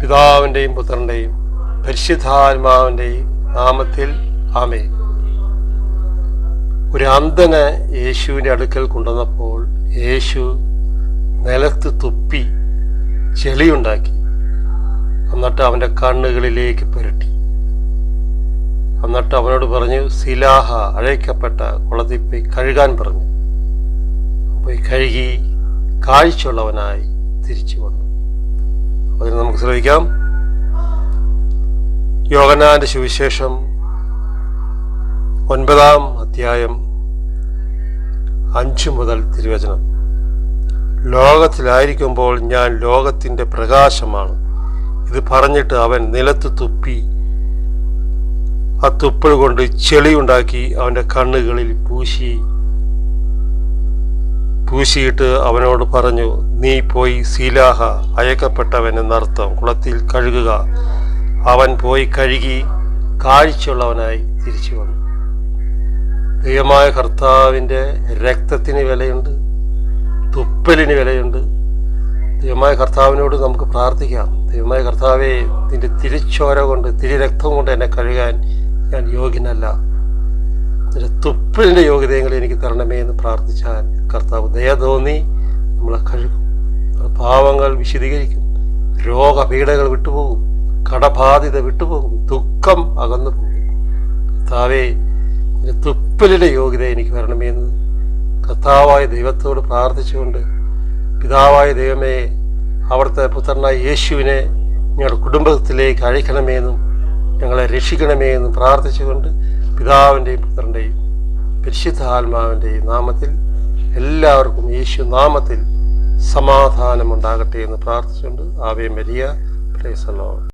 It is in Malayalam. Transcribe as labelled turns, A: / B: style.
A: പിതാവിൻ്റെയും പുത്രൻ്റെയും പരിശുദ്ധാത്മാവിൻ്റെയും നാമത്തിൽ ആമേൻ. ഒരു അന്ധനെ യേശുവിൻ്റെ അടുക്കൽ കൊണ്ടുവന്നപ്പോൾ യേശു നിലത്ത് തുപ്പി ചെളിയുണ്ടാക്കി, എന്നിട്ട് അവൻ്റെ കണ്ണുകളിലേക്ക് പുരട്ടി. എന്നിട്ട് അവനോട് പറഞ്ഞു, സിലാഹ, അഴയ്ക്കപ്പെട്ട കുളത്തിൽ പോയി കഴുകാൻ പറഞ്ഞു. പോയി കഴുകി കാഴ്ചയുള്ളവനായി തിരിച്ചു വന്നു. അതിന് നമുക്ക് ശ്രമിക്കാം. യോഹന്നാന്റെ സുവിശേഷം 9-ാം അധ്യായം 5 മുതൽ തിരുവചനം. ലോകത്തിലായിരിക്കുമ്പോൾ ഞാൻ ലോകത്തിൻ്റെ പ്രകാശമാണ്. ഇത് പറഞ്ഞിട്ട് അവൻ നിലത്ത് തുപ്പി ആ തുപ്പൽ കൊണ്ട് ചെളിയുണ്ടാക്കി അവൻ്റെ കണ്ണുകളിൽ പൂശിയിട്ട് അവനോട് പറഞ്ഞു, നീ പോയി സിലാഹ, അയക്കപ്പെട്ടവൻ എന്നർത്ഥം, കുളത്തിൽ കഴുകുക. അവൻ പോയി കഴുകി കാഴ്ചയുള്ളവനായി തിരിച്ചു വന്നു. ദൈവമായ കർത്താവിൻ്റെ രക്തത്തിന് വിലയുണ്ട്, തുപ്പലിന് വിലയുണ്ട്. ദൈവമായ കർത്താവിനോട് നമുക്ക് പ്രാർത്ഥിക്കാം, ദൈവമായ കർത്താവേ, നിന്റെ തിരിച്ചോര കൊണ്ട്, തിരുരക്തം കൊണ്ട് എന്നെ കഴുകാൻ ഞാൻ യോഗ്യനല്ല, നിന്റെ തുപ്പലിൻ്റെ യോഗ്യതയെങ്കിലും എനിക്ക് തരണമേ എന്ന് പ്രാർത്ഥിച്ചാൽ കർത്താവ് ദയ തോന്നി നമ്മളെ കഴുകും. നമ്മുടെ പാവങ്ങൾ വിശദീകരിക്കും, രോഗപീഠകൾ വിട്ടുപോകും, കടബാധിത വിട്ടുപോകും, ദുഃഖം അകന്നു പോകും. കർത്താവേ, നിന്റെ തുപ്പലിൻ്റെ യോഗ്യത എനിക്ക് വരണമേ എന്ന് കർത്താവായ ദൈവത്തോട് പ്രാർത്ഥിച്ചുകൊണ്ട്, പിതാവായ ദൈവമേ, അവിടുത്തെ പുത്രനായ യേശുവിനെ ഞങ്ങളുടെ കുടുംബത്തിലേക്ക് അയക്കണമേ എന്നും ഞങ്ങളെ രക്ഷിക്കണമേ എന്നും പ്രാർത്ഥിച്ചുകൊണ്ട്, പിതാവിൻ്റെയും പുത്രൻ്റെയും പരിശുദ്ധാത്മാവിൻ്റെയും നാമത്തിൽ എല്ലാവർക്കും യേശു നാമത്തിൽ സമാധാനമുണ്ടാകട്ടെ എന്ന് പ്രാർത്ഥിച്ചുകൊണ്ട്, Ave Maria, praise the Lord.